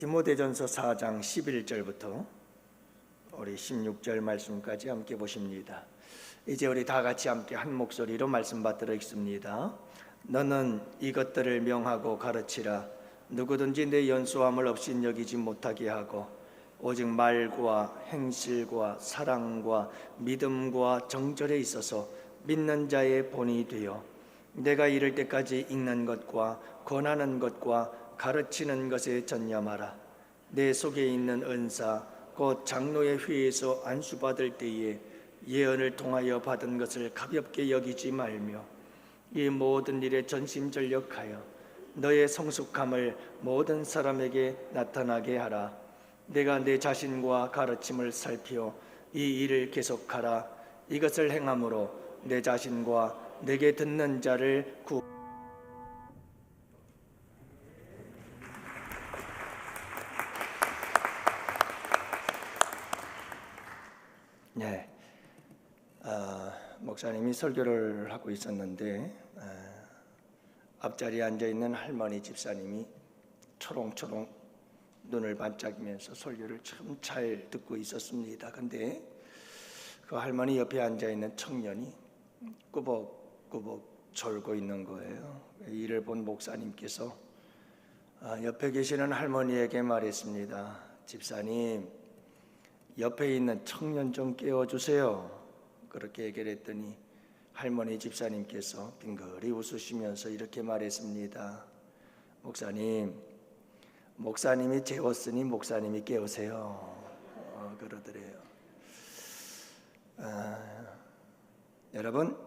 디모데전서 4장 11절부터 우리 16절 말씀까지 함께 보십니다. 이제 우리 다 같이 함께 한 목소리로 말씀 받들어 읽습니다. 너는 이것들을 명하고 가르치라. 누구든지 내 연소함을 없이 여기지 못하게 하고 오직 말과 행실과 사랑과 믿음과 정절에 있어서 믿는 자의 본이 되어 내가 이를 때까지 읽는 것과 권하는 것과 가르치는 것에 전념하라. 내 속에 있는 은사 곧 장로의 회에서 안수받을 때에 예언을 통하여 받은 것을 가볍게 여기지 말며 이 모든 일에 전심전력하여 너의 성숙함을 모든 사람에게 나타나게 하라. 내가 내 자신과 가르침을 살피어 이 일을 계속하라. 이것을 행함으로 내 자신과 내게 듣는 자를 목사님이 설교를 하고 있었는데 앞자리에 앉아있는 할머니 집사님이 초롱초롱 눈을 반짝이면서 설교를 참 잘 듣고 있었습니다. 근데 그 할머니 옆에 앉아있는 청년이 꾸벅꾸벅 졸고 있는 거예요. 이를 본 목사님께서 옆에 계시는 할머니에게 말했습니다. 집사님, 옆에 있는 청년 좀 깨워주세요. 그렇게 얘기를 했더니 할머니 집사님께서 빙그리 웃으시면서 이렇게 말했습니다. 목사님이 재웠으니 목사님이 깨우세요. 그러더래요. 여러분,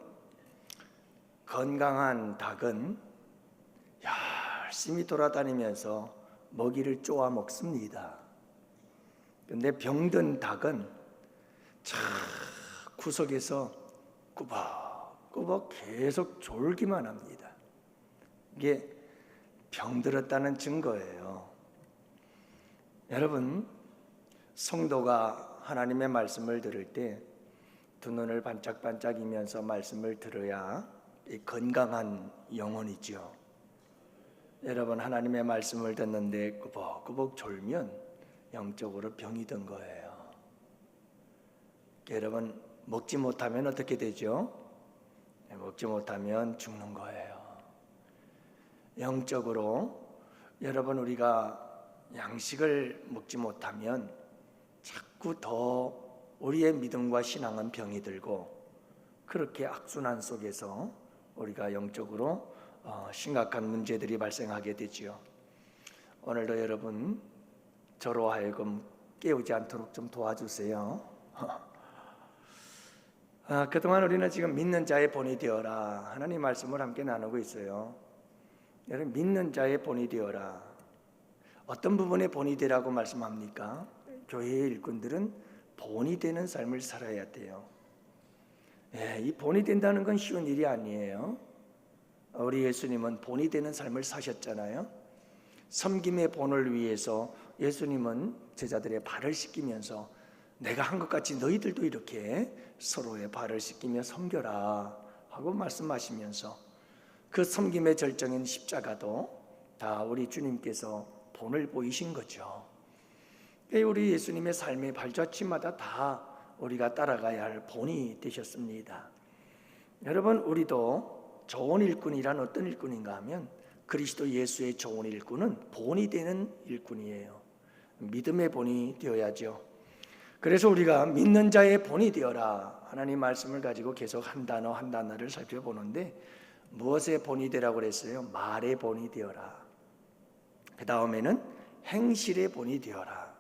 건강한 닭은 열심히 돌아다니면서 먹이를 쪼아 먹습니다. 근데 병든 닭은 참 구석에서 꾸벅꾸벅 계속 졸기만 합니다. 이게 병들었다는 증거예요. 여러분, 성도가 하나님의 말씀을 들을 때 두 눈을 반짝반짝이면서 말씀을 들어야 건강한 영혼이죠. 여러분, 하나님의 말씀을 듣는데 꾸벅꾸벅 졸면 영적으로 병이 든 거예요. 여러분, 먹지 못하면 어떻게 되죠? 먹지 못하면 죽는 거예요. 영적으로 여러분, 우리가 양식을 먹지 못하면 자꾸 더 우리의 믿음과 신앙은 병이 들고 그렇게 악순환 속에서 우리가 영적으로 심각한 문제들이 발생하게 되지요. 오늘도 여러분, 저로 하여금 깨우지 않도록 좀 도와주세요. 그동안 우리는 지금 믿는 자의 본이 되어라 하나님 말씀을 함께 나누고 있어요. 여러분, 믿는 자의 본이 되어라. 어떤 부분에 본이 되라고 말씀합니까? 교회의 일꾼들은 본이 되는 삶을 살아야 돼요. 이 본이 된다는 건 쉬운 일이 아니에요. 우리 예수님은 본이 되는 삶을 사셨잖아요. 섬김의 본을 위해서 예수님은 제자들의 발을 씻기면서 내가 한 것 같이 너희들도 이렇게 서로의 발을 씻기며 섬겨라 하고 말씀하시면서 그 섬김의 절정인 십자가도 다 우리 주님께서 본을 보이신 거죠. 우리 예수님의 삶의 발자취마다 다 우리가 따라가야 할 본이 되셨습니다. 여러분, 우리도 좋은 일꾼이란 어떤 일꾼인가 하면 그리스도 예수의 좋은 일꾼은 본이 되는 일꾼이에요. 믿음의 본이 되어야죠. 그래서 우리가 믿는 자의 본이 되어라 하나님 말씀을 가지고 계속 한 단어 한 단어를 살펴보는데 무엇의 본이 되라고 그랬어요? 말의 본이 되어라. 그 다음에는 행실의 본이 되어라.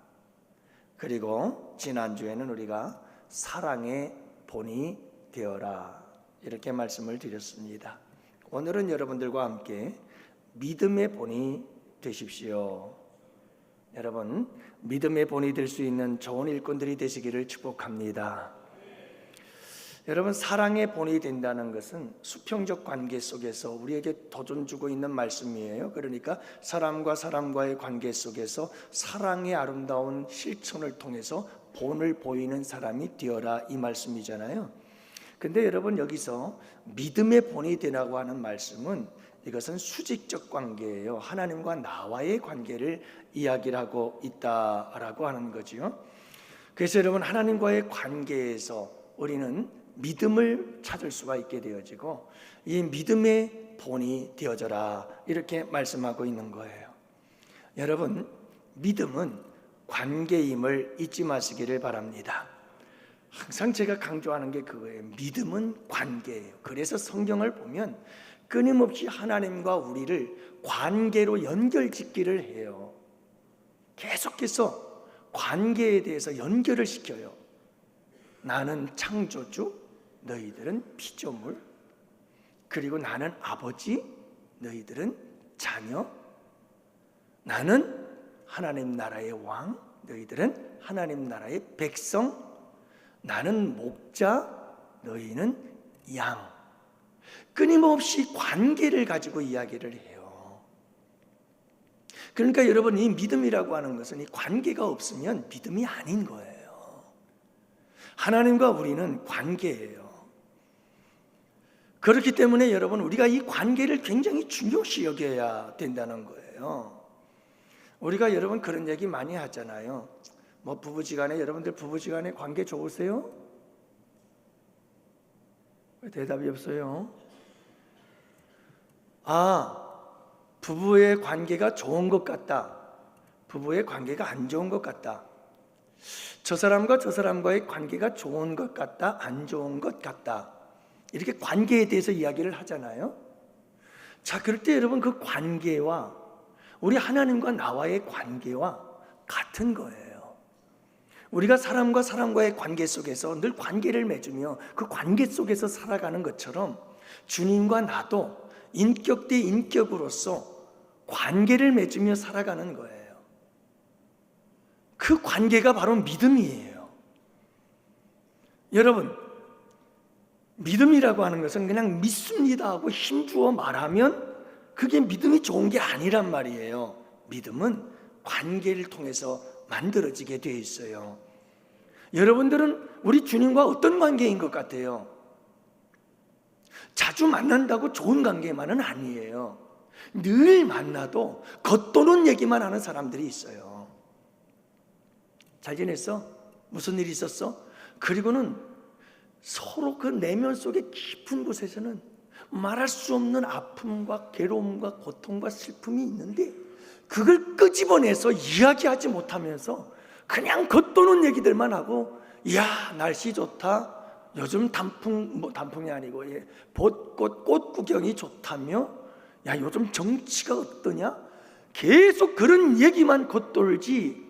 그리고 지난주에는 우리가 사랑의 본이 되어라 이렇게 말씀을 드렸습니다. 오늘은 여러분들과 함께 믿음의 본이 되십시오. 여러분, 믿음의 본이 될 수 있는 좋은 일꾼들이 되시기를 축복합니다. 여러분, 사랑의 본이 된다는 것은 수평적 관계 속에서 우리에게 도전 주고 있는 말씀이에요. 그러니까 사람과 사람과의 관계 속에서 사랑의 아름다운 실천을 통해서 본을 보이는 사람이 되어라 이 말씀이잖아요. 근데 여러분, 여기서 믿음의 본이 되라고 하는 말씀은 이것은 수직적 관계예요. 하나님과 나와의 관계를 이야기를 하고 있다라고 하는 거지요. 그래서 여러분, 하나님과의 관계에서 우리는 믿음을 찾을 수가 있게 되어지고 이 믿음의 본이 되어져라, 이렇게 말씀하고 있는 거예요. 여러분, 믿음은 관계임을 잊지 마시기를 바랍니다. 항상 제가 강조하는 게 그거예요. 믿음은 관계예요. 그래서 성경을 보면 끊임없이 하나님과 우리를 관계로 연결짓기를 해요. 계속해서 관계에 대해서 연결을 시켜요. 나는 창조주, 너희들은 피조물. 그리고 나는 아버지, 너희들은 자녀. 나는 하나님 나라의 왕, 너희들은 하나님 나라의 백성. 나는 목자, 너희는 양. 끊임없이 관계를 가지고 이야기를 해요. 그러니까 여러분, 이 믿음이라고 하는 것은 이 관계가 없으면 믿음이 아닌 거예요. 하나님과 우리는 관계예요. 그렇기 때문에 여러분, 우리가 이 관계를 굉장히 중요시 여겨야 된다는 거예요. 우리가 여러분 그런 얘기 많이 하잖아요. 뭐 부부지간에, 여러분들 부부지간에 관계 좋으세요? 왜 대답이 없어요? 부부의 관계가 좋은 것 같다, 부부의 관계가 안 좋은 것 같다, 저 사람과 저 사람과의 관계가 좋은 것 같다, 안 좋은 것 같다, 이렇게 관계에 대해서 이야기를 하잖아요. 자, 그럴 때 여러분, 그 관계와 우리 하나님과 나와의 관계와 같은 거예요. 우리가 사람과 사람과의 관계 속에서 늘 관계를 맺으며 그 관계 속에서 살아가는 것처럼 주님과 나도 인격 대 인격으로서 관계를 맺으며 살아가는 거예요. 그 관계가 바로 믿음이에요. 여러분, 믿음이라고 하는 것은 그냥 믿습니다 하고 힘주어 말하면 그게 믿음이 좋은 게 아니란 말이에요. 믿음은 관계를 통해서 만들어지게 되어 있어요. 여러분들은 우리 주님과 어떤 관계인 것 같아요? 자주 만난다고 좋은 관계만은 아니에요. 늘 만나도 겉도는 얘기만 하는 사람들이 있어요. 잘 지냈어? 무슨 일이 있었어? 그리고는 서로 그 내면 속에 깊은 곳에서는 말할 수 없는 아픔과 괴로움과 고통과 슬픔이 있는데 그걸 끄집어내서 이야기하지 못하면서 그냥 겉도는 얘기들만 하고, 이야 날씨 좋다, 요즘 단풍이 아니고 벚꽃 꽃 구경이 좋다며, 야 요즘 정치가 어떠냐, 계속 그런 얘기만 겉돌지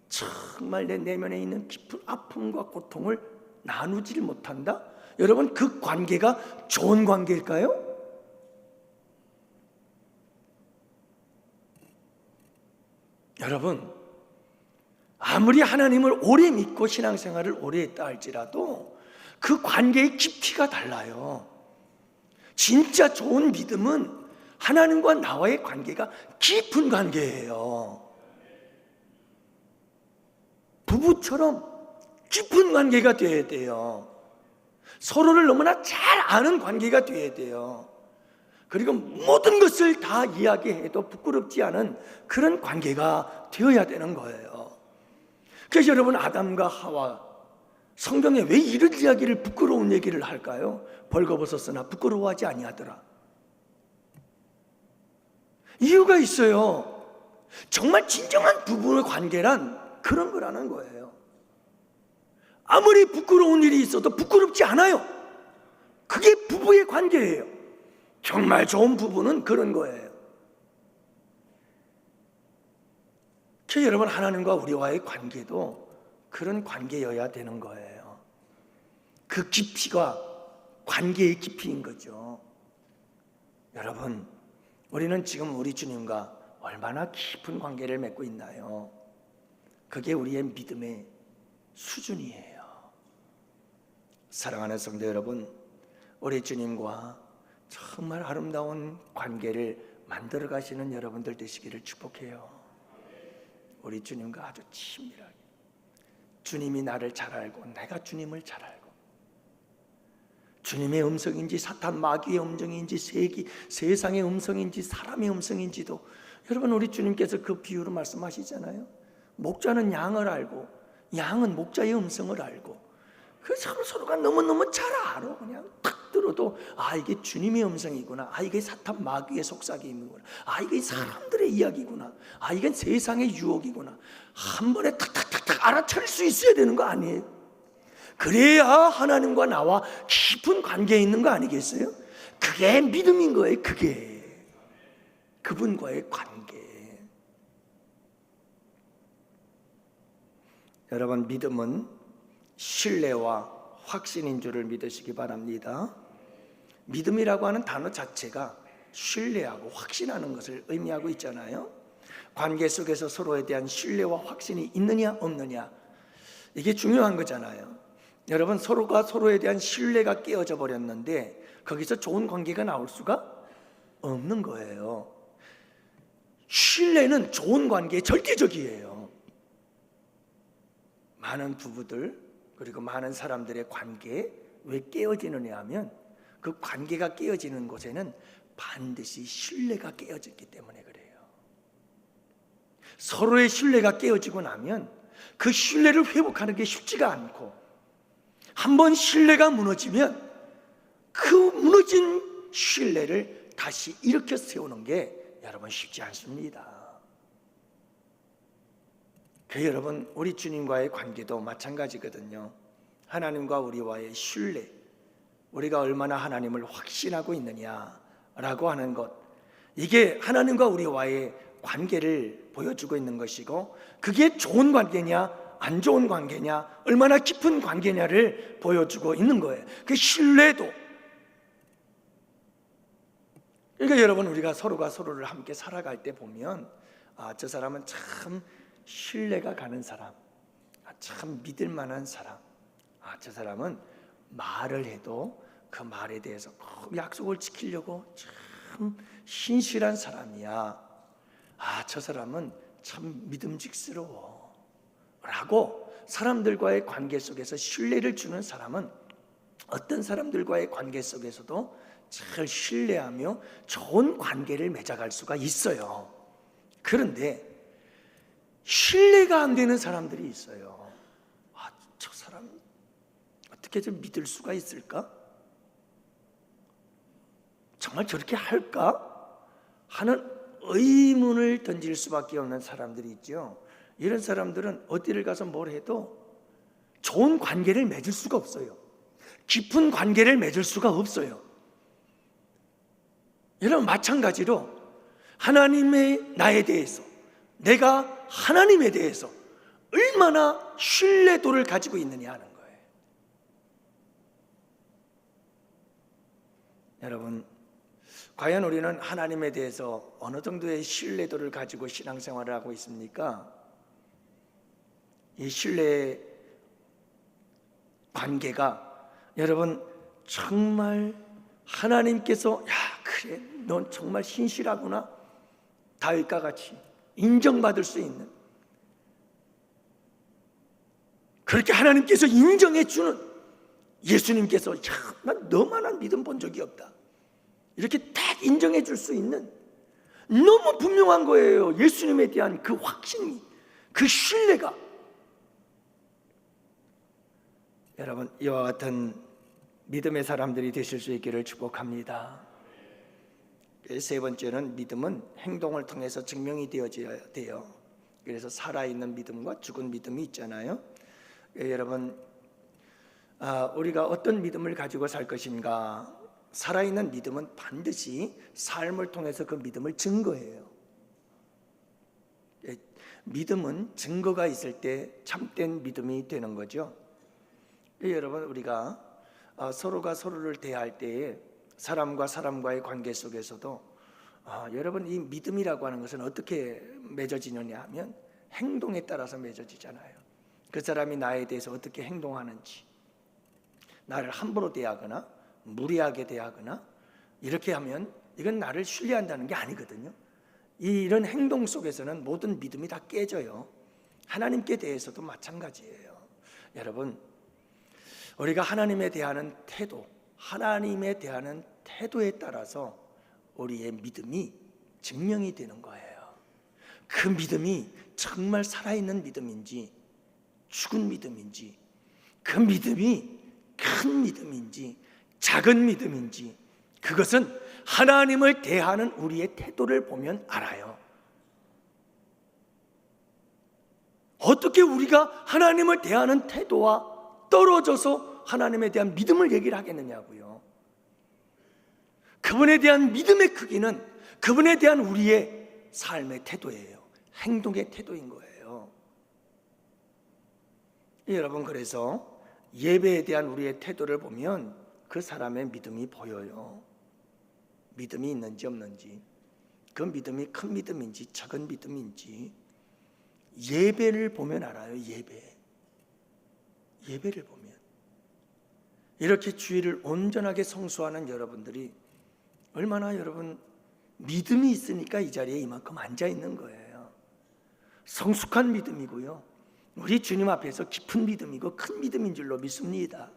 정말 내 내면에 있는 깊은 아픔과 고통을 나누지를 못한다. 여러분, 그 관계가 좋은 관계일까요? 여러분, 아무리 하나님을 오래 믿고 신앙생활을 오래 했다 할지라도 그 관계의 깊이가 달라요. 진짜 좋은 믿음은 하나님과 나와의 관계가 깊은 관계예요. 부부처럼 깊은 관계가 되어야 돼요. 서로를 너무나 잘 아는 관계가 되어야 돼요. 그리고 모든 것을 다 이야기해도 부끄럽지 않은 그런 관계가 되어야 되는 거예요. 그래서 여러분, 아담과 하와, 성경에 왜 이런 이야기를, 부끄러운 얘기를 할까요? 벌거벗었으나 부끄러워하지 아니하더라. 이유가 있어요. 정말 진정한 부부의 관계란 그런 거라는 거예요. 아무리 부끄러운 일이 있어도 부끄럽지 않아요. 그게 부부의 관계예요. 정말 좋은 부부는 그런 거예요. 그래서 여러분, 하나님과 우리와의 관계도 그런 관계여야 되는 거예요. 그 깊이가 관계의 깊이인 거죠. 여러분, 우리는 지금 우리 주님과 얼마나 깊은 관계를 맺고 있나요? 그게 우리의 믿음의 수준이에요. 사랑하는 성도 여러분, 우리 주님과 정말 아름다운 관계를 만들어 가시는 여러분들 되시기를 축복해요. 우리 주님과 아주 친밀하게, 주님이 나를 잘 알고 내가 주님을 잘 알고, 주님의 음성인지 사탄 마귀의 음성인지 세상의 음성인지 사람의 음성인지도 여러분 우리 주님께서 그 비유로 말씀하시잖아요. 목자는 양을 알고 양은 목자의 음성을 알고 그 서로가 너무너무 잘 알아. 그냥 탁 들어도 이게 주님의 음성이구나, 이게 사탄 마귀의 속삭임이구나, 이게 사람들의 이야기구나, 이건 세상의 유혹이구나, 한 번에 탁탁탁탁 알아챌 수 있어야 되는 거 아니에요? 그래야 하나님과 나와 깊은 관계에 있는 거 아니겠어요? 그게 믿음인 거예요. 그게 그분과의 관계. 여러분, 믿음은 신뢰와 확신인 줄을 믿으시기 바랍니다. 믿음이라고 하는 단어 자체가 신뢰하고 확신하는 것을 의미하고 있잖아요. 관계 속에서 서로에 대한 신뢰와 확신이 있느냐 없느냐, 이게 중요한 거잖아요. 여러분, 서로가 서로에 대한 신뢰가 깨어져 버렸는데 거기서 좋은 관계가 나올 수가 없는 거예요. 신뢰는 좋은 관계의 절대적이에요. 많은 부부들 그리고 많은 사람들의 관계에 왜 깨어지느냐 하면 그 관계가 깨어지는 곳에는 반드시 신뢰가 깨어졌기 때문에 그래요. 서로의 신뢰가 깨어지고 나면 그 신뢰를 회복하는 게 쉽지가 않고, 한번 신뢰가 무너지면 그 무너진 신뢰를 다시 일으켜 세우는 게 여러분 쉽지 않습니다. 여러분, 우리 주님과의 관계도 마찬가지거든요. 하나님과 우리와의 신뢰, 우리가 얼마나 하나님을 확신하고 있느냐라고 하는 것, 이게 하나님과 우리와의 관계를 보여주고 있는 것이고, 그게 좋은 관계냐 안 좋은 관계냐, 얼마나 깊은 관계냐를 보여주고 있는 거예요. 그 신뢰도. 그러니까 여러분, 우리가 서로가 서로를 함께 살아갈 때 보면 저 사람은 참 신뢰가 가는 사람, 참 믿을 만한 사람, 저 사람은 말을 해도 그 말에 대해서 꼭 약속을 지키려고 참 신실한 사람이야, 저 사람은 참 믿음직스러워 라고 사람들과의 관계 속에서 신뢰를 주는 사람은 어떤 사람들과의 관계 속에서도 잘 신뢰하며 좋은 관계를 맺어갈 수가 있어요. 그런데 신뢰가 안 되는 사람들이 있어요. 저 사람 어떻게 좀 믿을 수가 있을까? 정말 저렇게 할까? 하는 의문을 던질 수밖에 없는 사람들이 있죠. 이런 사람들은 어디를 가서 뭘 해도 좋은 관계를 맺을 수가 없어요. 깊은 관계를 맺을 수가 없어요. 여러분, 마찬가지로 하나님의 나에 대해서, 내가 하나님에 대해서 얼마나 신뢰도를 가지고 있느냐 하는 거예요. 여러분, 과연 우리는 하나님에 대해서 어느 정도의 신뢰도를 가지고 신앙생활을 하고 있습니까? 이 신뢰 관계가 여러분 정말 하나님께서 그래, 넌 정말 신실하구나, 다윗과 같이 인정받을 수 있는, 그렇게 하나님께서 인정해 주는, 예수님께서 난 너만한 믿음 본 적이 없다, 이렇게 딱 인정해 줄 수 있는, 너무 분명한 거예요. 예수님에 대한 그 확신이, 그 신뢰가. 여러분, 이와 같은 믿음의 사람들이 되실 수 있기를 축복합니다. 세 번째는, 믿음은 행동을 통해서 증명이 되어져야 돼요. 그래서 살아있는 믿음과 죽은 믿음이 있잖아요. 여러분, 우리가 어떤 믿음을 가지고 살 것인가? 살아있는 믿음은 반드시 삶을 통해서 그 믿음을 증거해요. 믿음은 증거가 있을 때 참된 믿음이 되는 거죠. 여러분, 우리가 서로가 서로를 대할 때에 사람과 사람과의 관계 속에서도 여러분, 이 믿음이라고 하는 것은 어떻게 맺어지느냐 하면 행동에 따라서 맺어지잖아요. 그 사람이 나에 대해서 어떻게 행동하는지, 나를 함부로 대하거나 무리하게 대하거나 이렇게 하면 이건 나를 신뢰한다는 게 아니거든요. 이런 행동 속에서는 모든 믿음이 다 깨져요. 하나님께 대해서도 마찬가지예요. 여러분, 우리가 하나님에 대한 태도, 하나님에 대한 태도에 따라서 우리의 믿음이 증명이 되는 거예요. 그 믿음이 정말 살아있는 믿음인지 죽은 믿음인지, 그 믿음이 큰 믿음인지 작은 믿음인지, 그것은 하나님을 대하는 우리의 태도를 보면 알아요. 어떻게 우리가 하나님을 대하는 태도와 떨어져서 하나님에 대한 믿음을 얘기를 하겠느냐고요. 그분에 대한 믿음의 크기는 그분에 대한 우리의 삶의 태도예요. 행동의 태도인 거예요. 여러분, 그래서 예배에 대한 우리의 태도를 보면 그 사람의 믿음이 보여요. 믿음이 있는지 없는지, 그 믿음이 큰 믿음인지 작은 믿음인지 예배를 보면 알아요. 예배를 보면 이렇게 주일을 온전하게 성수하는 여러분들이 얼마나 여러분 믿음이 있으니까 이 자리에 이만큼 앉아 있는 거예요. 성숙한 믿음이고요, 우리 주님 앞에서 깊은 믿음이고 큰 믿음인 줄로 믿습니다.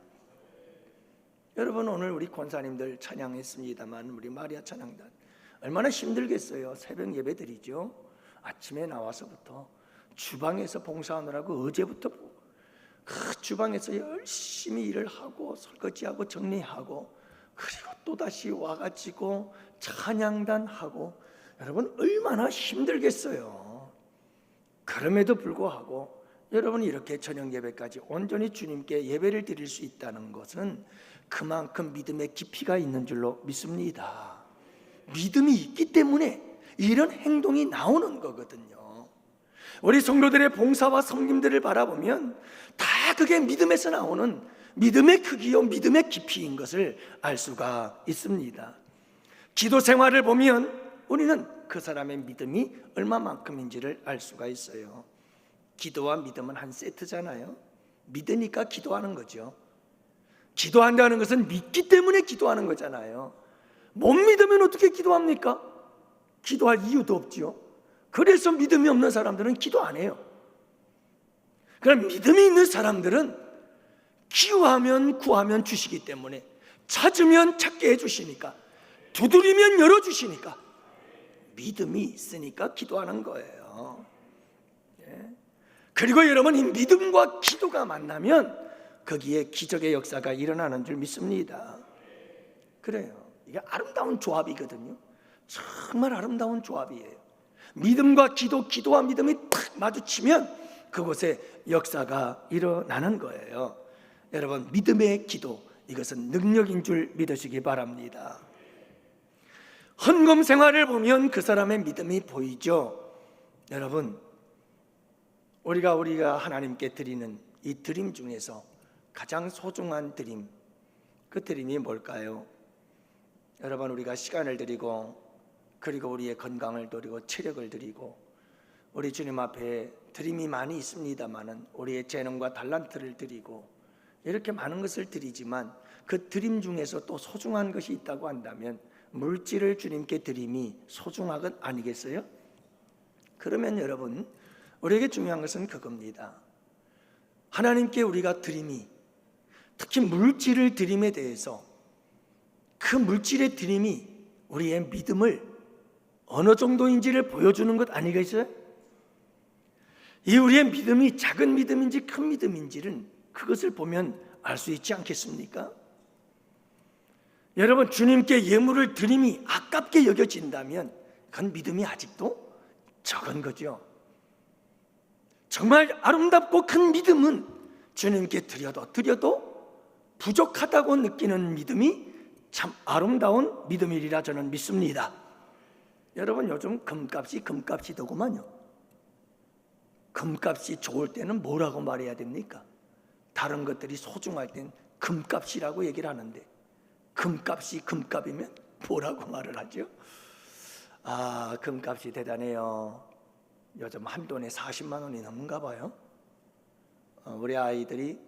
여러분, 오늘 우리 권사님들 찬양했습니다만 우리 마리아 찬양단 얼마나 힘들겠어요. 새벽 예배 드리죠. 아침에 나와서부터 주방에서 봉사하느라고 어제부터 그 주방에서 열심히 일을 하고 설거지하고 정리하고, 그리고 또다시 와가지고 찬양단 하고, 여러분 얼마나 힘들겠어요. 그럼에도 불구하고 여러분이 이렇게 저녁 예배까지 온전히 주님께 예배를 드릴 수 있다는 것은 그만큼 믿음의 깊이가 있는 줄로 믿습니다. 믿음이 있기 때문에 이런 행동이 나오는 거거든요. 우리 성도들의 봉사와 섬김들을 바라보면 다 그게 믿음에서 나오는 믿음의 크기요 믿음의 깊이인 것을 알 수가 있습니다. 기도 생활을 보면 우리는 그 사람의 믿음이 얼마만큼인지를 알 수가 있어요. 기도와 믿음은 한 세트잖아요. 믿으니까 기도하는 거죠. 기도한다는 것은 믿기 때문에 기도하는 거잖아요. 못 믿으면 어떻게 기도합니까? 기도할 이유도 없죠. 그래서 믿음이 없는 사람들은 기도 안 해요. 그럼 믿음이 있는 사람들은 기도하면 구하면 주시기 때문에, 찾으면 찾게 해주시니까, 두드리면 열어주시니까, 믿음이 있으니까 기도하는 거예요. 그리고 여러분, 이 믿음과 기도가 만나면 거기에 기적의 역사가 일어나는 줄 믿습니다. 그래요. 이게 아름다운 조합이거든요. 정말 아름다운 조합이에요. 믿음과 기도, 기도와 믿음이 탁 마주치면 그곳에 역사가 일어나는 거예요. 여러분, 믿음의 기도, 이것은 능력인 줄 믿으시기 바랍니다. 헌금 생활을 보면 그 사람의 믿음이 보이죠. 여러분, 우리가 하나님께 드리는 이 드림 중에서 가장 소중한 드림, 그 드림이 뭘까요? 여러분, 우리가 시간을 드리고, 그리고 우리의 건강을 드리고 체력을 드리고, 우리 주님 앞에 드림이 많이 있습니다마는 우리의 재능과 달란트를 드리고 이렇게 많은 것을 드리지만, 그 드림 중에서 또 소중한 것이 있다고 한다면 물질을 주님께 드림이 소중한 것 아니겠어요? 그러면 여러분, 우리에게 중요한 것은 그겁니다. 하나님께 우리가 드림이, 특히 물질을 드림에 대해서 그 물질의 드림이 우리의 믿음을 어느 정도인지를 보여주는 것 아니겠어요? 이 우리의 믿음이 작은 믿음인지 큰 믿음인지는 그것을 보면 알 수 있지 않겠습니까? 여러분, 주님께 예물을 드림이 아깝게 여겨진다면 그건 믿음이 아직도 적은 거죠. 정말 아름답고 큰 믿음은 주님께 드려도 부족하다고 느끼는 믿음이 참 아름다운 믿음이리라 저는 믿습니다. 여러분, 요즘 금값이 더구만요. 금값이 좋을 때는 뭐라고 말해야 됩니까? 다른 것들이 소중할 땐 금값이라고 얘기를 하는데, 금값이 금값이면 뭐라고 말을 하죠? 금값이 대단해요. 요즘 한 돈에 40만 원이 넘는가 봐요. 우리 아이들이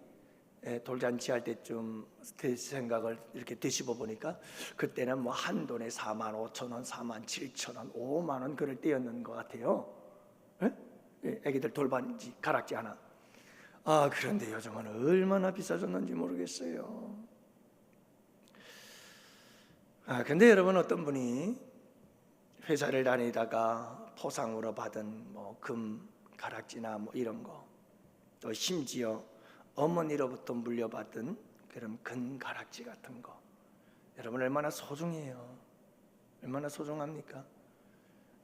돌잔치 할 때쯤 생각을 이렇게 되씹어 보니까 그때는 뭐 한 돈에 4만 5천 원, 4만 7천 원, 5만 원 그럴 때였는 것 같아요. 애기들 돌반지, 가락지 하나. 그런데 요즘은 얼마나 비싸졌는지 모르겠어요. 근데 여러분, 어떤 분이 회사를 다니다가 포상으로 받은 금 가락지나 이런 거, 또 심지어 어머니로부터 물려받은 그런 금 가락지 같은 거, 여러분 얼마나 소중해요. 얼마나 소중합니까?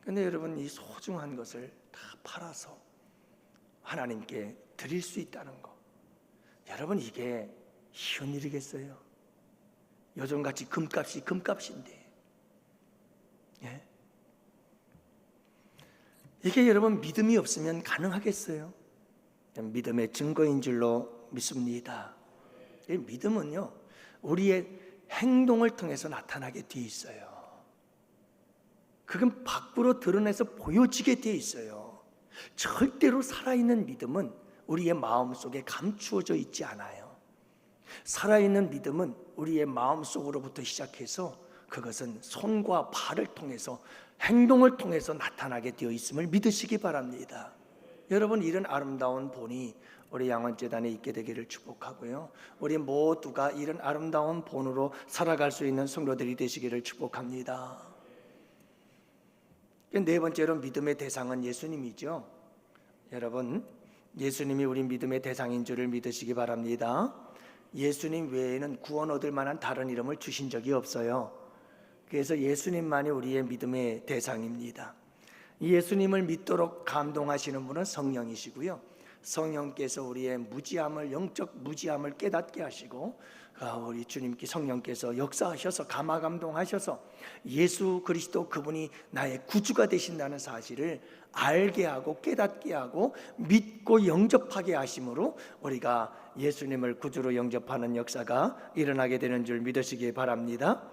근데 여러분, 이 소중한 것을 다 팔아서 하나님께 드릴 수 있다는 거, 여러분, 이게 쉬운 일이겠어요? 요즘같이 금값인데, 예? 이게 여러분 믿음이 없으면 가능하겠어요? 믿음의 증거인 줄로 믿습니다. 이 믿음은요, 우리의 행동을 통해서 나타나게 되어 있어요. 그건 밖으로 드러내서 보여지게 되어 있어요. 절대로 살아있는 믿음은 우리의 마음속에 감추어져 있지 않아요. 살아있는 믿음은 우리의 마음속으로부터 시작해서 그것은 손과 발을 통해서, 행동을 통해서 나타나게 되어 있음을 믿으시기 바랍니다. 여러분, 이런 아름다운 본이 우리 양원재단에 있게 되기를 축복하고요, 우리 모두가 이런 아름다운 본으로 살아갈 수 있는 성도들이 되시기를 축복합니다. 네 번째로 믿음의 대상은 예수님이죠. 여러분, 예수님이 우리 믿음의 대상인 줄을 믿으시기 바랍니다. 예수님 외에는 구원 얻을 만한 다른 이름을 주신 적이 없어요. 그래서 예수님만이 우리의 믿음의 대상입니다. 예수님을 믿도록 감동하시는 분은 성령이시고요, 성령께서 우리의 무지함을, 영적 무지함을 깨닫게 하시고, 우리 주님께 성령께서 역사하셔서 감화감동하셔서 예수 그리스도, 그분이 나의 구주가 되신다는 사실을 알게 하고 깨닫게 하고 믿고 영접하게 하심으로 우리가 예수님을 구주로 영접하는 역사가 일어나게 되는 줄 믿으시기 바랍니다.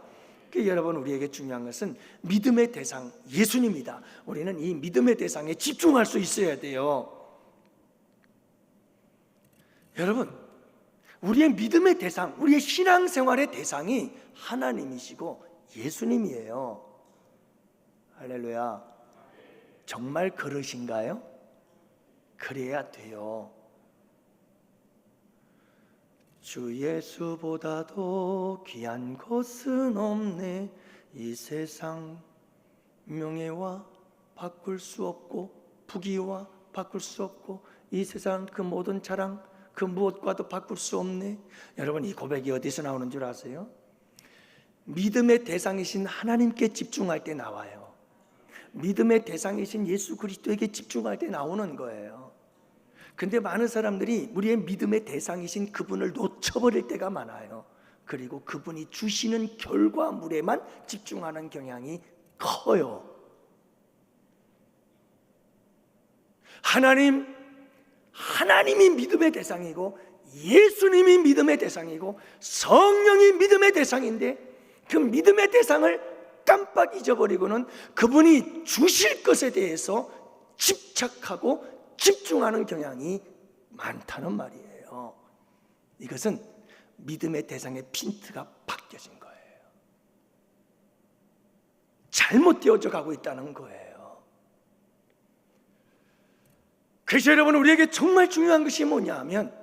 여러분, 우리에게 중요한 것은 믿음의 대상 예수님이다. 우리는 이 믿음의 대상에 집중할 수 있어야 돼요. 여러분, 우리의 믿음의 대상, 우리의 신앙생활의 대상이 하나님이시고 예수님이에요. 할렐루야. 정말 그러신가요? 그래야 돼요. 주 예수보다도 귀한 것은 없네. 이 세상 명예와 바꿀 수 없고, 부귀와 바꿀 수 없고, 이 세상 그 모든 자랑 그 무엇과도 바꿀 수 없네. 여러분, 이 고백이 어디서 나오는 줄 아세요? 믿음의 대상이신 하나님께 집중할 때 나와요. 믿음의 대상이신 예수 그리스도에게 집중할 때 나오는 거예요. 근데 많은 사람들이 우리의 믿음의 대상이신 그분을 놓쳐버릴 때가 많아요. 그리고 그분이 주시는 결과물에만 집중하는 경향이 커요. 하나님이 믿음의 대상이고, 예수님이 믿음의 대상이고, 성령이 믿음의 대상인데, 그 믿음의 대상을 깜빡 잊어버리고는 그분이 주실 것에 대해서 집착하고 집중하는 경향이 많다는 말이에요. 이것은 믿음의 대상의 핀트가 바뀌어진 거예요. 잘못 되어져 가고 있다는 거예요. 그래서 여러분, 우리에게 정말 중요한 것이 뭐냐 하면,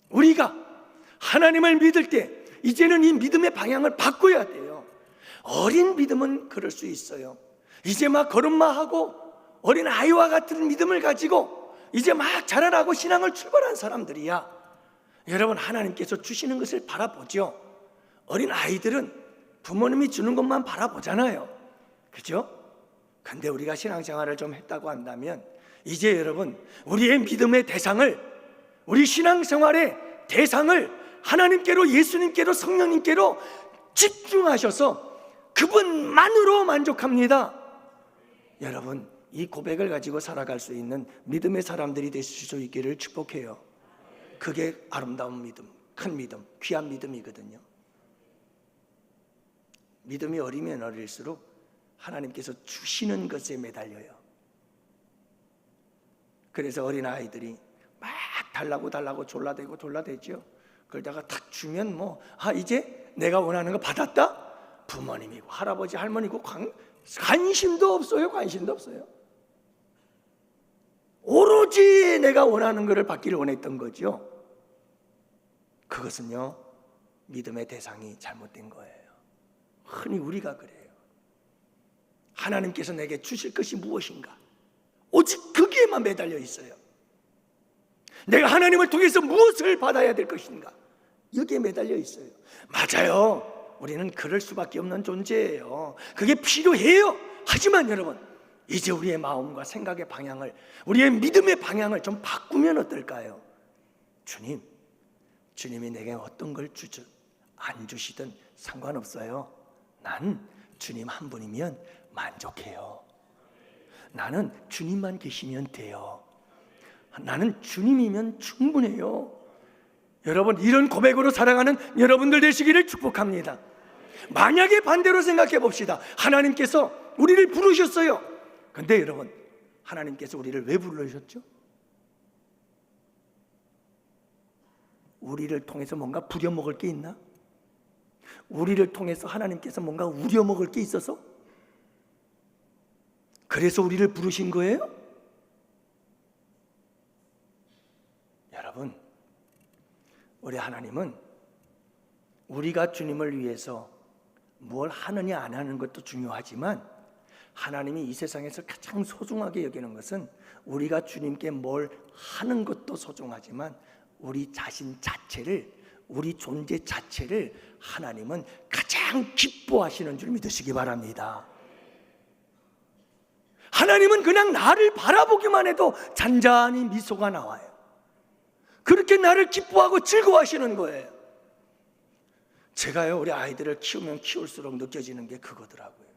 우리가 하나님을 믿을 때 이제는 이 믿음의 방향을 바꿔야 돼요. 어린 믿음은 그럴 수 있어요. 이제 막 걸음마하고 어린 아이와 같은 믿음을 가지고 이제 막 자라나고 신앙을 출발한 사람들이야, 여러분, 하나님께서 주시는 것을 바라보죠. 어린 아이들은 부모님이 주는 것만 바라보잖아요. 그죠? 근데 우리가 신앙생활을 좀 했다고 한다면, 이제 여러분, 우리의 믿음의 대상을, 우리 신앙생활의 대상을 하나님께로, 예수님께로, 성령님께로 집중하셔서 그분만으로 만족합니다. 여러분, 이 고백을 가지고 살아갈 수 있는 믿음의 사람들이 되실 수 있기를 축복해요. 그게 아름다운 믿음, 큰 믿음, 귀한 믿음이거든요. 믿음이 어리면 어릴수록 하나님께서 주시는 것에 매달려요. 그래서 어린아이들이 막 달라고 졸라대죠. 그러다가 탁 주면 이제 내가 원하는 거 받았다? 부모님이고 할아버지 할머니고 관심도 없어요. 오로지 내가 원하는 것을 받기를 원했던 거죠. 그것은요, 믿음의 대상이 잘못된 거예요. 흔히 우리가 그래요. 하나님께서 내게 주실 것이 무엇인가? 오직 거기에만 매달려 있어요. 내가 하나님을 통해서 무엇을 받아야 될 것인가? 여기에 매달려 있어요. 맞아요. 우리는 그럴 수밖에 없는 존재예요. 그게 필요해요. 하지만 여러분, 이제 우리의 마음과 생각의 방향을, 우리의 믿음의 방향을 좀 바꾸면 어떨까요? 주님이 내게 어떤 걸 주든 안 주시든 상관없어요. 난 주님 한 분이면 만족해요. 나는 주님만 계시면 돼요. 나는 주님이면 충분해요. 여러분, 이런 고백으로 살아가는 여러분들 되시기를 축복합니다. 만약에 반대로 생각해 봅시다. 하나님께서 우리를 부르셨어요. 근데 여러분, 하나님께서 우리를 왜 부르셨죠? 우리를 통해서 뭔가 부려먹을 게 있나? 우리를 통해서 하나님께서 뭔가 우려먹을 게 있어서? 그래서 우리를 부르신 거예요? 여러분, 우리 하나님은 우리가 주님을 위해서 뭘 하느냐 안 하는 것도 중요하지만, 하나님이 이 세상에서 가장 소중하게 여기는 것은 우리가 주님께 뭘 하는 것도 소중하지만 우리 자신 자체를, 우리 존재 자체를 하나님은 가장 기뻐하시는 줄 믿으시기 바랍니다. 하나님은 그냥 나를 바라보기만 해도 잔잔히 미소가 나와요. 그렇게 나를 기뻐하고 즐거워하시는 거예요. 제가요, 우리 아이들을 키우면 키울수록 느껴지는 게 그거더라고요.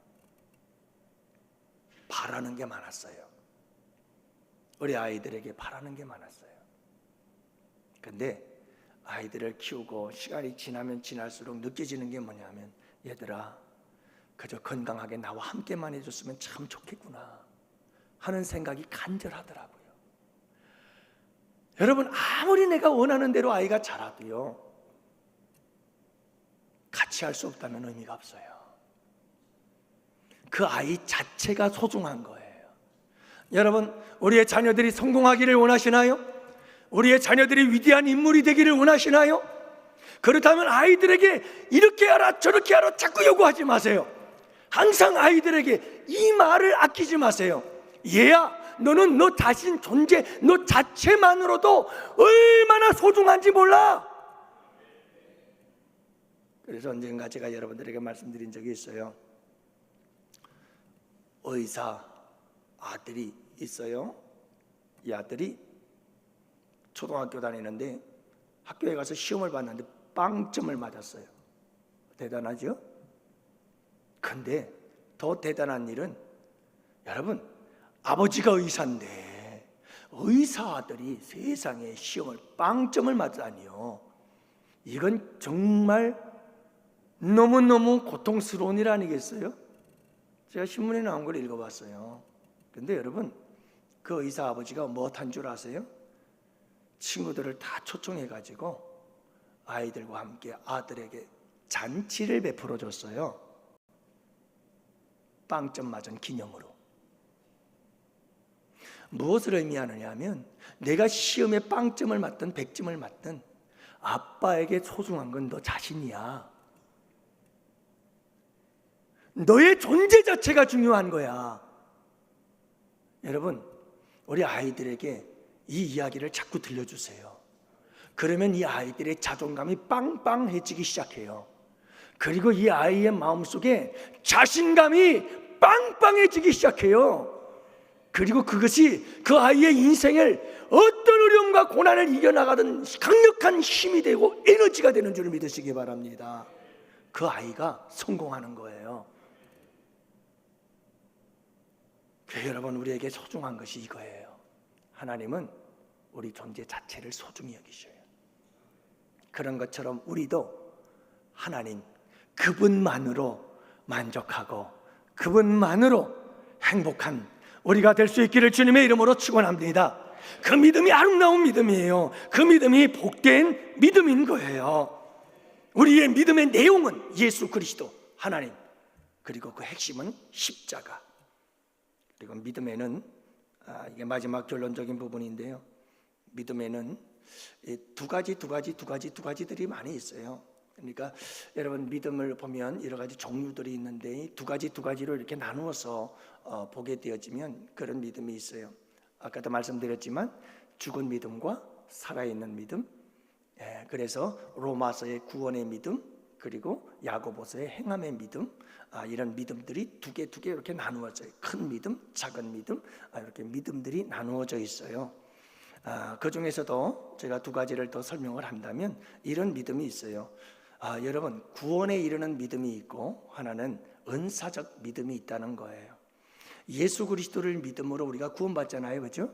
바라는 게 많았어요. 우리 아이들에게 바라는 게 많았어요. 근데 아이들을 키우고 시간이 지나면 지날수록 느껴지는 게 뭐냐면, 얘들아, 그저 건강하게 나와 함께만 해줬으면 참 좋겠구나 하는 생각이 간절하더라고요. 여러분, 아무리 내가 원하는 대로 아이가 자라도요, 같이 할 수 없다면 의미가 없어요. 그 아이 자체가 소중한 거예요. 여러분, 우리의 자녀들이 성공하기를 원하시나요? 우리의 자녀들이 위대한 인물이 되기를 원하시나요? 그렇다면 아이들에게 이렇게 하라 저렇게 하라 자꾸 요구하지 마세요. 항상 아이들에게 이 말을 아끼지 마세요. 얘야, 너는 너 자신 존재, 너 자체만으로도 얼마나 소중한지 몰라. 그래서 언젠가 제가 여러분들에게 말씀드린 적이 있어요. 의사 아들이 있어요. 이 아들이 초등학교 다니는데 학교에 가서 시험을 봤는데 빵점을 맞았어요. 대단하죠? 근데 더 대단한 일은, 여러분, 아버지가 의사인데 의사 아들이 세상에 시험을 빵점을 맞다니요. 이건 정말 너무너무 고통스러운 일 아니겠어요? 제가 신문에 나온 걸 읽어봤어요. 근데 여러분, 그 의사 아버지가 무엇한 줄 아세요? 친구들을 다 초청해가지고 아이들과 함께 아들에게 잔치를 베풀어 줬어요. 빵점 맞은 기념으로. 무엇을 의미하느냐 하면, 내가 시험에 빵점을 맞든 100점을 맞든 아빠에게 소중한 건 너 자신이야. 너의 존재 자체가 중요한 거야. 여러분, 우리 아이들에게 이 이야기를 자꾸 들려주세요. 그러면 이 아이들의 자존감이 빵빵해지기 시작해요. 그리고 이 아이의 마음속에 자신감이 빵빵해지기 시작해요. 그리고 그것이 그 아이의 인생을 어떤 어려움과 고난을 이겨나가던 강력한 힘이 되고 에너지가 되는 줄 믿으시기 바랍니다. 그 아이가 성공하는 거예요. 여러분, 우리에게 소중한 것이 이거예요. 하나님은 우리 존재 자체를 소중히 여기셔요. 그런 것처럼 우리도 하나님, 그분만으로 만족하고 그분만으로 행복한 우리가 될 수 있기를 주님의 이름으로 축원합니다. 그 믿음이 아름다운 믿음이에요. 그 믿음이 복된 믿음인 거예요. 우리의 믿음의 내용은 예수 그리스도, 하나님, 그리고 그 핵심은 십자가. 그리고 믿음에는 이게 마지막 결론적인 부분인데요, 믿음에는 두 가지들이 많이 있어요. 그러니까 여러분 믿음을 보면 여러 가지 종류들이 있는데 두 가지로 이렇게 나누어서 보게 되어지면 그런 믿음이 있어요. 아까도 말씀드렸지만 죽은 믿음과 살아있는 믿음, 그래서 로마서의 구원의 믿음, 그리고 야고보서의 행함의 믿음, 이런 믿음들이 두 개 이렇게 나누어져요. 큰 믿음, 작은 믿음, 이렇게 믿음들이 나누어져 있어요. 그 중에서도 제가 두 가지를 더 설명을 한다면 이런 믿음이 있어요. 여러분, 구원에 이르는 믿음이 있고 하나는 은사적 믿음이 있다는 거예요. 예수 그리스도를 믿음으로 우리가 구원받잖아요, 그렇죠?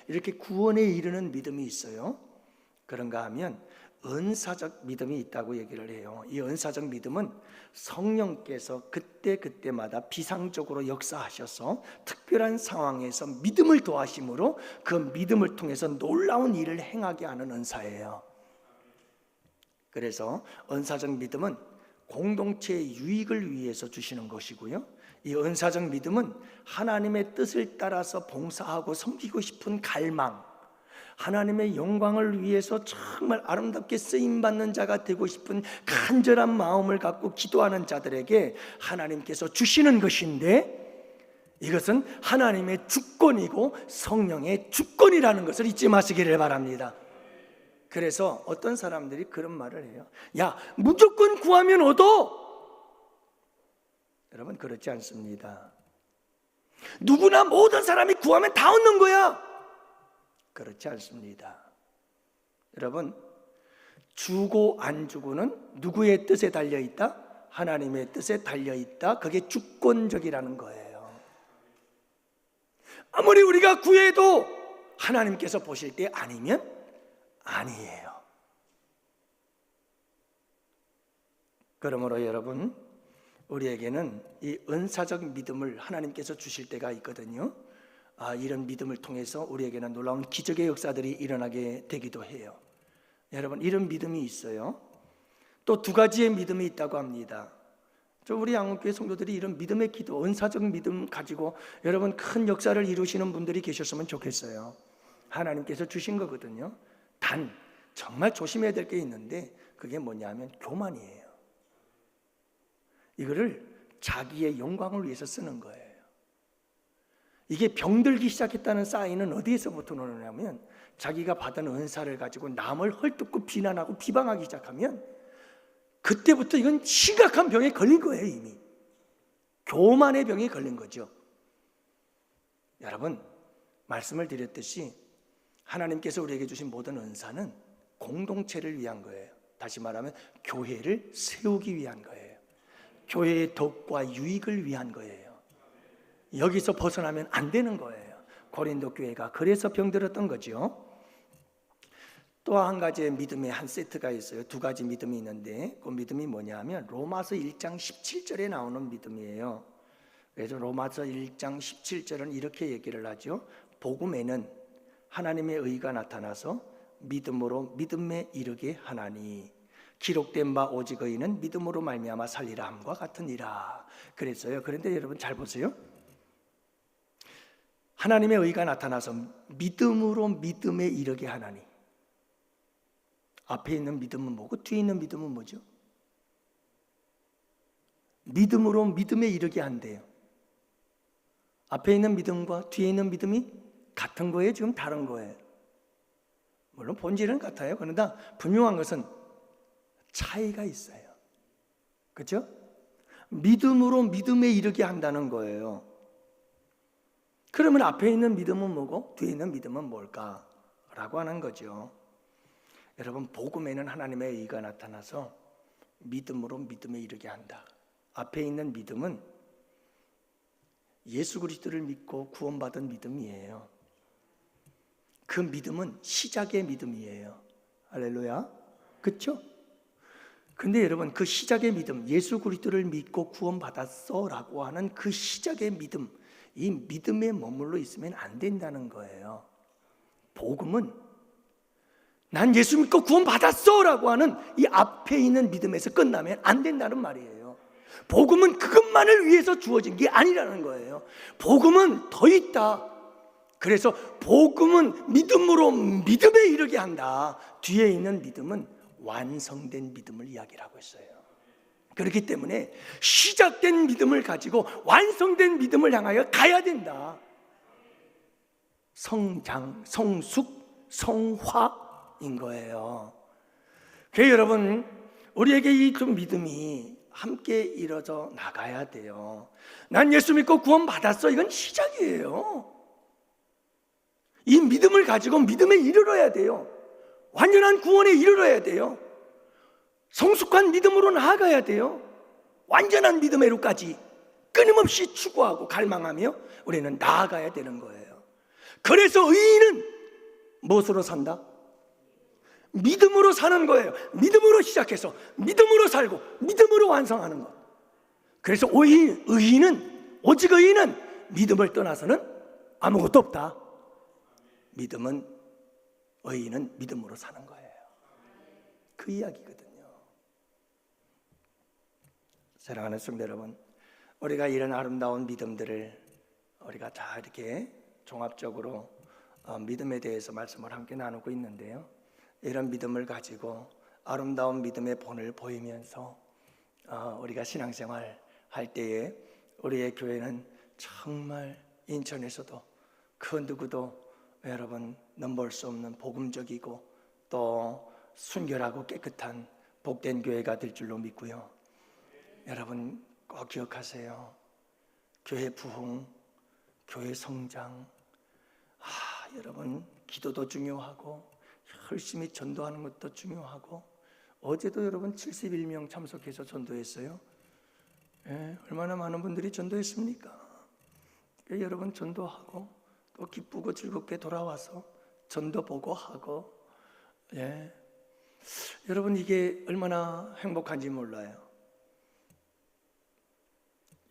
이렇게 구원에 이르는 믿음이 있어요. 그런가 하면 은사적 믿음이 있다고 얘기를 해요. 이 은사적 믿음은 성령께서 그때마다 비상적으로 역사하셔서 특별한 상황에서 믿음을 더하심으로 그 믿음을 통해서 놀라운 일을 행하게 하는 은사예요. 그래서 은사적 믿음은 공동체의 유익을 위해서 주시는 것이고요, 이 은사적 믿음은 하나님의 뜻을 따라서 봉사하고 섬기고 싶은 갈망, 하나님의 영광을 위해서 정말 아름답게 쓰임받는 자가 되고 싶은 간절한 마음을 갖고 기도하는 자들에게 하나님께서 주시는 것인데, 이것은 하나님의 주권이고 성령의 주권이라는 것을 잊지 마시기를 바랍니다. 그래서 어떤 사람들이 그런 말을 해요. 야, 무조건 구하면 얻어. 여러분, 그렇지 않습니다. 누구나 모든 사람이 구하면 다 얻는 거야. 그렇지 않습니다. 여러분, 주고 안 주고는 누구의 뜻에 달려있다? 하나님의 뜻에 달려있다. 그게 주권적이라는 거예요. 아무리 우리가 구해도 하나님께서 보실 때 아니면 아니에요. 그러므로 여러분, 우리에게는 이 은사적 믿음을 하나님께서 주실 때가 있거든요. 이런 믿음을 통해서 우리에게는 놀라운 기적의 역사들이 일어나게 되기도 해요. 여러분, 이런 믿음이 있어요. 또 두 가지의 믿음이 있다고 합니다. 우리 양원교회 성도들이 이런 믿음의 기도, 은사적 믿음 가지고 여러분 큰 역사를 이루시는 분들이 계셨으면 좋겠어요. 하나님께서 주신 거거든요. 단 정말 조심해야 될 게 있는데 그게 뭐냐면 교만이에요. 이거를 자기의 영광을 위해서 쓰는 거예요. 이게 병들기 시작했다는 사인은 어디에서부터 오느냐면 자기가 받은 은사를 가지고 남을 헐뜯고 비난하고 비방하기 시작하면 그때부터 이건 심각한 병에 걸린 거예요. 이미 교만의 병에 걸린 거죠. 여러분, 말씀을 드렸듯이 하나님께서 우리에게 주신 모든 은사는 공동체를 위한 거예요. 다시 말하면 교회를 세우기 위한 거예요. 교회의 덕과 유익을 위한 거예요. 여기서 벗어나면 안 되는 거예요. 고린도 교회가 그래서 병들었던 거죠. 또 한 가지의 믿음의 한 세트가 있어요. 두 가지 믿음이 있는데 그 믿음이 뭐냐면 로마서 1장 17절에 나오는 믿음이에요. 그래서 로마서 1장 17절은 이렇게 얘기를 하죠. 복음에는 하나님의 의가 나타나서 믿음으로 믿음에 이르게 하나니 기록된 바 오직 의인은 믿음으로 말미암아 살리라 함과 같으니라. 그랬어요. 그런데 여러분 잘 보세요. 하나님의 의가 나타나서 믿음으로 믿음에 이르게 하나니, 앞에 있는 믿음은 뭐고 뒤에 있는 믿음은 뭐죠? 믿음으로 믿음에 이르게 한대요. 앞에 있는 믿음과 뒤에 있는 믿음이 같은 거예요? 지금 다른 거예요? 물론 본질은 같아요. 그러나 분명한 것은 차이가 있어요. 그렇죠? 믿음으로 믿음에 이르게 한다는 거예요. 그러면 앞에 있는 믿음은 뭐고 뒤에 있는 믿음은 뭘까? 라고 하는 거죠. 여러분, 복음에는 하나님의 의가 나타나서 믿음으로 믿음에 이르게 한다. 앞에 있는 믿음은 예수 그리스도를 믿고 구원받은 믿음이에요. 그 믿음은 시작의 믿음이에요. 할렐루야. 그렇죠? 근데 여러분, 그 시작의 믿음, 예수 그리스도를 믿고 구원받았어 라고 하는 그 시작의 믿음, 이 믿음에 머물러 있으면 안 된다는 거예요. 복음은 난 예수 믿고 구원받았어 라고 하는 이 앞에 있는 믿음에서 끝나면 안 된다는 말이에요. 복음은 그것만을 위해서 주어진 게 아니라는 거예요. 복음은 더 있다. 그래서 복음은 믿음으로 믿음에 이르게 한다. 뒤에 있는 믿음은 완성된 믿음을 이야기를 하고 있어요. 그렇기 때문에 시작된 믿음을 가지고 완성된 믿음을 향하여 가야 된다. 성장, 성숙, 성화인 거예요. 그래서 여러분, 우리에게 이 좀 믿음이 함께 이루어져 나가야 돼요. 난 예수 믿고 구원 받았어. 이건 시작이에요. 이 믿음을 가지고 믿음에 이르러야 돼요. 완전한 구원에 이르러야 돼요. 성숙한 믿음으로 나아가야 돼요. 완전한 믿음으로까지 끊임없이 추구하고 갈망하며 우리는 나아가야 되는 거예요. 그래서 의인은 무엇으로 산다? 믿음으로 사는 거예요. 믿음으로 시작해서 믿음으로 살고 믿음으로 완성하는 것. 그래서 의인은, 오직 의인은 믿음을 떠나서는 아무것도 없다. 의인은 믿음으로 사는 거예요. 그 이야기거든요. 사랑하는 성도 여러분, 우리가 이런 아름다운 믿음들을 우리가 다 이렇게 종합적으로 믿음에 대해서 말씀을 함께 나누고 있는데요, 이런 믿음을 가지고 아름다운 믿음의 본을 보이면서 우리가 신앙생활 할 때에 우리의 교회는 정말 인천에서도 그 누구도 여러분 넘볼 수 없는 복음적이고 또 순결하고 깨끗한 복된 교회가 될 줄로 믿고요. 여러분 꼭 기억하세요. 교회 부흥, 교회 성장, 여러분 기도도 중요하고 열심히 전도하는 것도 중요하고, 어제도 여러분 71명 참석해서 전도했어요. 얼마나 많은 분들이 전도했습니까? 여러분 전도하고 또 기쁘고 즐겁게 돌아와서 전도 보고 하고, 여러분 이게 얼마나 행복한지 몰라요.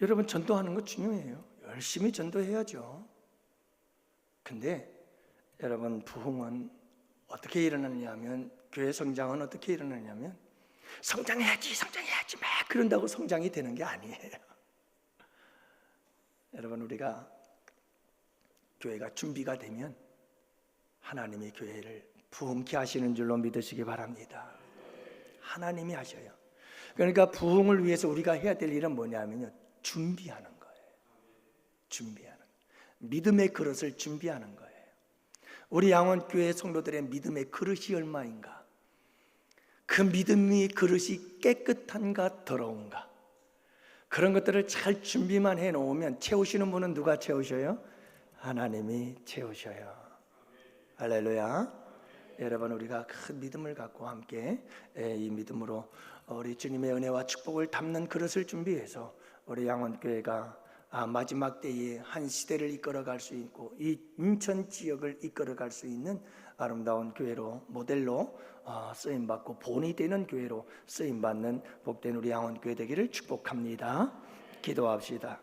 여러분 전도하는 거 중요해요. 열심히 전도해야죠. 근데 여러분 부흥은 어떻게 일어나냐 하면, 교회 성장은 어떻게 일어나냐면 성장해야지 막 그런다고 성장이 되는 게 아니에요. 여러분 우리가 교회가 준비가 되면 하나님이 교회를 부흥케 하시는 줄로 믿으시기 바랍니다. 하나님이 하셔요. 그러니까 부흥을 위해서 우리가 해야 될 일은 뭐냐면요, 준비하는 거예요. 준비하는, 믿음의 그릇을 준비하는 거예요. 우리 양원교회 성도들의 믿음의 그릇이 얼마인가? 그 믿음의 그릇이 깨끗한가 더러운가? 그런 것들을 잘 준비만 해놓으면 채우시는 분은 누가 채우셔요? 하나님이 채우셔요. 할렐루야. 여러분 우리가 큰 믿음을 갖고 함께 이 믿음으로 우리 주님의 은혜와 축복을 담는 그릇을 준비해서 우리 양원교회가 마지막 때에 한 시대를 이끌어갈 수 있고 이 인천 지역을 이끌어갈 수 있는 아름다운 교회로, 모델로 쓰임받고 본이 되는 교회로 쓰임받는 복된 우리 양원교회 되기를 축복합니다. 기도합시다.